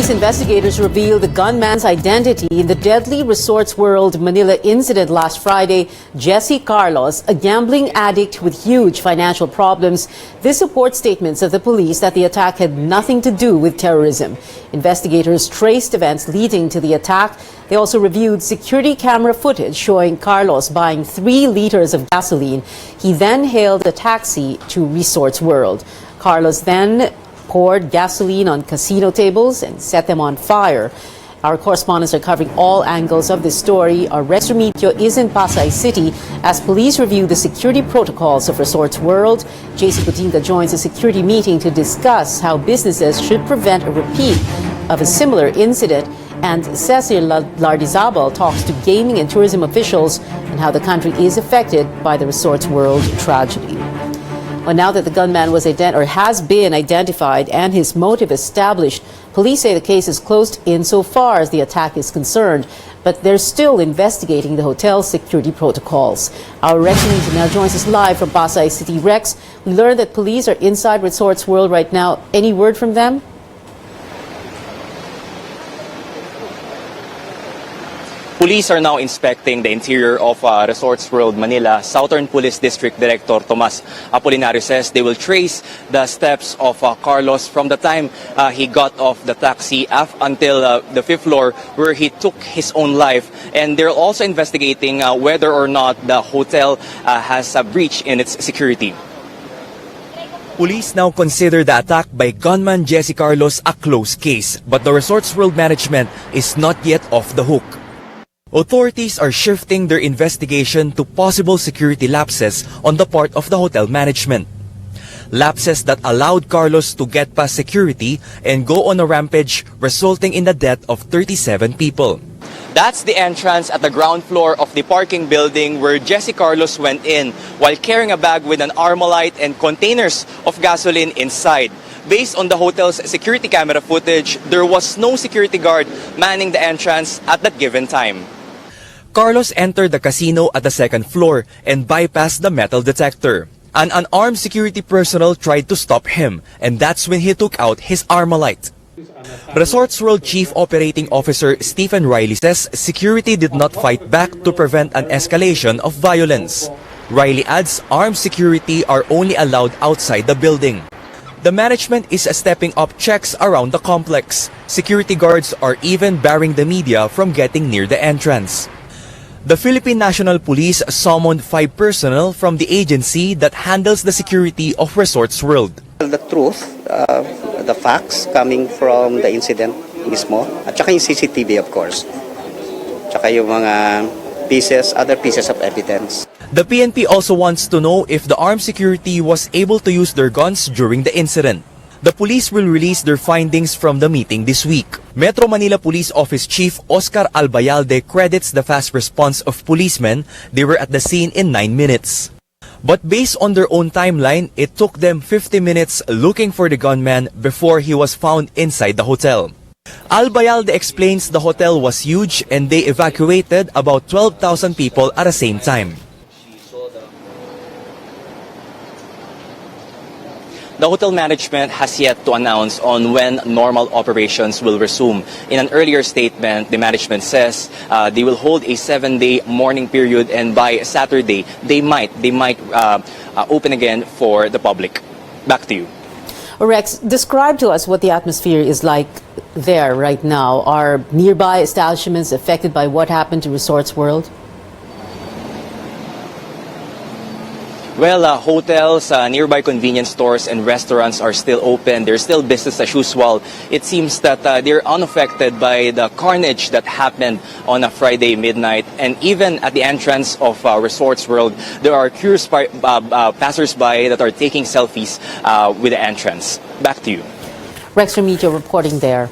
Police investigators revealed the gunman's identity in the deadly Resorts World Manila incident last Friday. Jesse Carlos, a gambling addict with huge financial problems. This supports statements of the police that the attack had nothing to do with terrorism. Investigators traced events leading to the attack. They also reviewed security camera footage showing Carlos buying 3 liters of gasoline. He then hailed a taxi to Resorts World. Carlos then poured gasoline on casino tables and set them on fire. Our correspondents are covering all angles of this story. Our Rex Remigio is in Pasay City as police review the security protocols of Resorts World. JC Putinga joins a security meeting to discuss how businesses should prevent a repeat of a similar incident. And Cecil Lardizabal talks to gaming and tourism officials on how the country is affected by the Resorts World tragedy. Well, now that the gunman has been identified and his motive established, police say the case is closed insofar as the attack is concerned, but they're still investigating the hotel's security protocols. Our Rex Remigio now joins us live from Pasay City. Rex, we learned that police are inside Resorts World right now. Any word from them? Police are now inspecting the interior of Resorts World Manila. Southern Police District Director Tomas Apolinario says they will trace the steps of Carlos from the time he got off the taxi until the 5th floor where he took his own life. And they're also investigating whether or not the hotel has a breach in its security. Police now consider the attack by gunman Jesse Carlos a closed case, but the Resorts World management is not yet off the hook. Authorities are shifting their investigation to possible security lapses on the part of the hotel management. Lapses that allowed Carlos to get past security and go on a rampage, resulting in the death of 37 people. That's the entrance at the ground floor of the parking building where Jesse Carlos went in while carrying a bag with an Armalite and containers of gasoline inside. Based on the hotel's security camera footage, there was no security guard manning the entrance at that given time. Carlos entered the casino at the 2nd floor and bypassed the metal detector. An unarmed security personnel tried to stop him, and that's when he took out his Armalite. Resorts World Chief Operating Officer Stephen Riley says security did not fight back to prevent an escalation of violence. Riley adds armed security are only allowed outside the building. The management is stepping up checks around the complex. Security guards are even barring the media from getting near the entrance. The Philippine National Police summoned 5 personnel from the agency that handles the security of Resorts World. The truth, the facts coming from the incident mismo, at saka yung CCTV of course, saka yung mga other pieces of evidence. The PNP also wants to know if the armed security was able to use their guns during the incident. The police will release their findings from the meeting this week. Metro Manila Police Office Chief Oscar Albayalde credits the fast response of policemen. They were at the scene in 9 minutes. But based on their own timeline, it took them 50 minutes looking for the gunman before he was found inside the hotel. Albayalde explains the hotel was huge and they evacuated about 12,000 people at the same time. The hotel management has yet to announce on when normal operations will resume. In an earlier statement, the management says they will hold a 7-day mourning period, and by Saturday they might open again for the public. Back to you. Rex, describe to us what the atmosphere is like there right now. Are nearby establishments affected by what happened to Resorts World? Well, hotels, nearby convenience stores and restaurants are still open. There's still business as usual. It seems that they're unaffected by the carnage that happened on a Friday midnight. And even at the entrance of Resorts World, there are curious passers-by that are taking selfies with the entrance. Back to you. Rex Remigio reporting there.